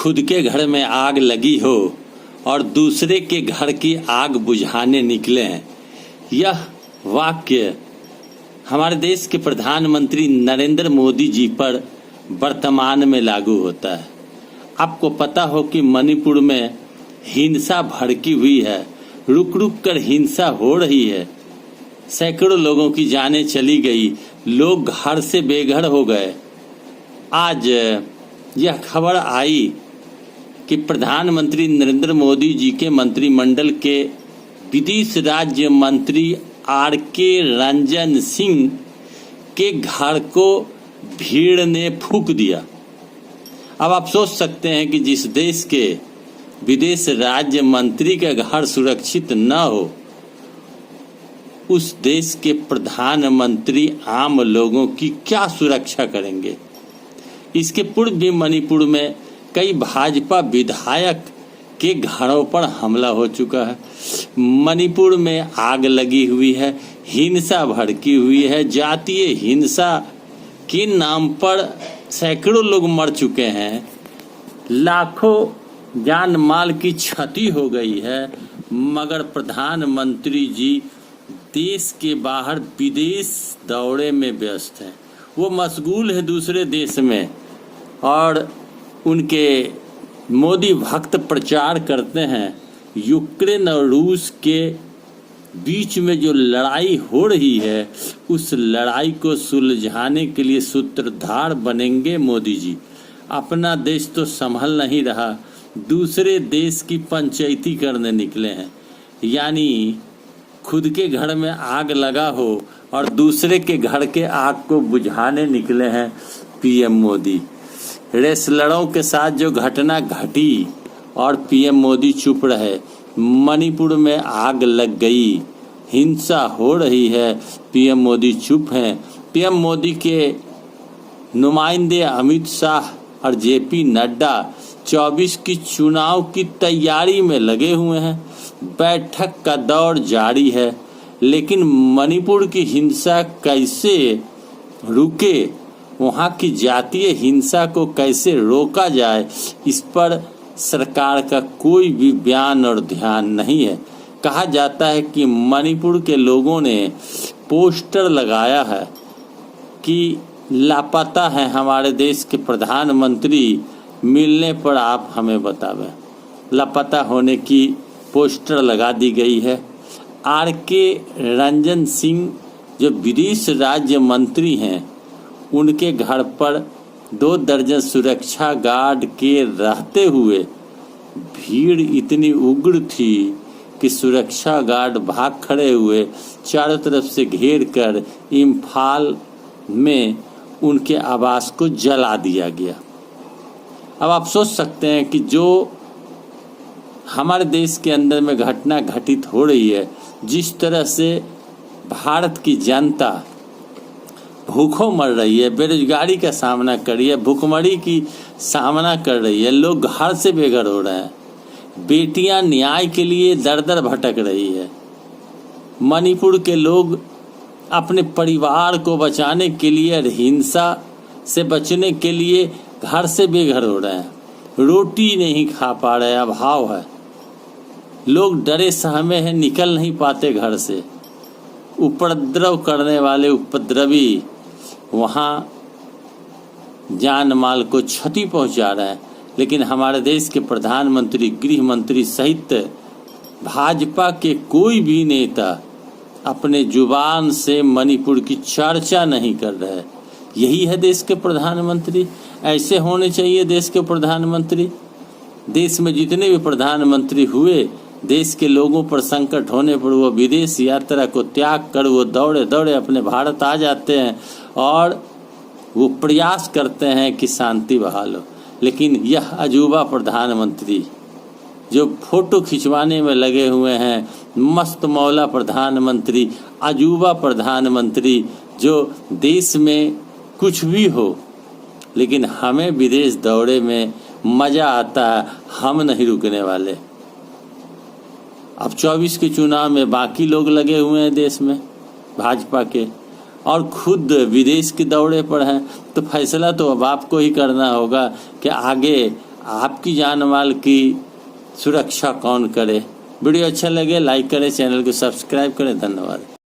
खुद के घर में आग लगी हो और दूसरे के घर की आग बुझाने निकले हैं। यह वाक्य हमारे देश के प्रधानमंत्री नरेंद्र मोदी जी पर वर्तमान में लागू होता है। आपको पता हो कि मणिपुर में हिंसा भड़की हुई है, रुक रुक कर हिंसा हो रही है, सैकड़ों लोगों की जानें चली गई, लोग घर से बेघर हो गए। आज यह खबर आई कि प्रधानमंत्री नरेंद्र मोदी जी के मंत्रिमंडल के विदेश राज्य मंत्री आर.के. रंजन सिंह के घर को भीड़ ने फूंक दिया। अब आप सोच सकते हैं कि जिस देश के विदेश राज्य मंत्री का घर सुरक्षित न हो, उस देश के प्रधानमंत्री आम लोगों की क्या सुरक्षा करेंगे। इसके पूर्व भी मणिपुर में कई भाजपा विधायक के घरों पर हमला हो चुका है। मणिपुर में आग लगी हुई है, हिंसा भड़की हुई है, जातीय हिंसा के नाम पर सैकड़ों लोग मर चुके हैं, लाखों जान माल की क्षति हो गई है। मगर प्रधानमंत्री जी देश के बाहर विदेश दौरे में व्यस्त हैं। वो मशगूल है दूसरे देश में और उनके मोदी भक्त प्रचार करते हैं। यूक्रेन और रूस के बीच में जो लड़ाई हो रही है, उस लड़ाई को सुलझाने के लिए सूत्रधार बनेंगे मोदी जी। अपना देश तो संभल नहीं रहा, दूसरे देश की पंचायती करने निकले हैं। यानी खुद के घर में आग लगा हो और दूसरे के घर के आग को बुझाने निकले हैं पीएम मोदी। रेसलरों के साथ जो घटना घटी और पीएम मोदी चुप रहे। मणिपुर में आग लग गई, हिंसा हो रही है, पीएम मोदी चुप हैं। पीएम मोदी के नुमाइंदे अमित शाह और जेपी नड्डा 24 की चुनाव की तैयारी में लगे हुए हैं। बैठक का दौर जारी है, लेकिन मणिपुर की हिंसा कैसे रुके, वहाँ की जातीय हिंसा को कैसे रोका जाए, इस पर सरकार का कोई भी बयान और ध्यान नहीं है। कहा जाता है कि मणिपुर के लोगों ने पोस्टर लगाया है कि लापता है हमारे देश के प्रधानमंत्री, मिलने पर आप हमें बतावें। लापता होने की पोस्टर लगा दी गई है। आर.के. रंजन सिंह जो विदेश राज्य मंत्री हैं, उनके घर पर 2 दर्जन सुरक्षा गार्ड के रहते हुए भीड़ इतनी उग्र थी कि सुरक्षा गार्ड भाग खड़े हुए, चारों तरफ से घेर कर इम्फाल में उनके आवास को जला दिया गया। अब आप सोच सकते हैं कि जो हमारे देश के अंदर में घटना घटित हो रही है, जिस तरह से भारत की जनता भूखों मर रही है, बेरोजगारी का सामना कर रही है, भूखमरी की सामना कर रही है, लोग घर से बेघर हो रहे हैं, बेटियां न्याय के लिए दर दर भटक रही है। मणिपुर के लोग अपने परिवार को बचाने के लिए, हिंसा से बचने के लिए घर से बेघर हो रहे हैं, रोटी नहीं खा पा रहे, अभाव है, लोग डरे सहमे हैं, निकल नहीं पाते घर से। उपद्रव करने वाले उपद्रवी वहाँ जान माल को क्षति पहुँचा रहे हैं। लेकिन हमारे देश के प्रधानमंत्री, गृह मंत्री सहित भाजपा के कोई भी नेता अपने जुबान से मणिपुर की चर्चा नहीं कर रहे। यही है देश के प्रधानमंत्री, ऐसे होने चाहिए देश के प्रधानमंत्री। देश में जितने भी प्रधानमंत्री हुए, देश के लोगों पर संकट होने पर वो विदेश यात्रा को त्याग कर वो दौड़े दौड़े अपने भारत आ जाते हैं और वो प्रयास करते हैं कि शांति बहाल हो। लेकिन यह अजूबा प्रधानमंत्री जो फोटो खिंचवाने में लगे हुए हैं, मस्त मौला प्रधानमंत्री, अजूबा प्रधानमंत्री, जो देश में कुछ भी हो लेकिन हमें विदेश दौरे में मज़ा आता है, हम नहीं रुकने वाले। अब 24 के चुनाव में बाकी लोग लगे हुए हैं देश में भाजपा के, और खुद विदेश के दौरे पर हैं, तो फैसला तो अब आपको ही करना होगा कि आगे आपकी जान माल की सुरक्षा कौन करे। वीडियो अच्छा लगे लाइक करें, चैनल को सब्सक्राइब करें। धन्यवाद।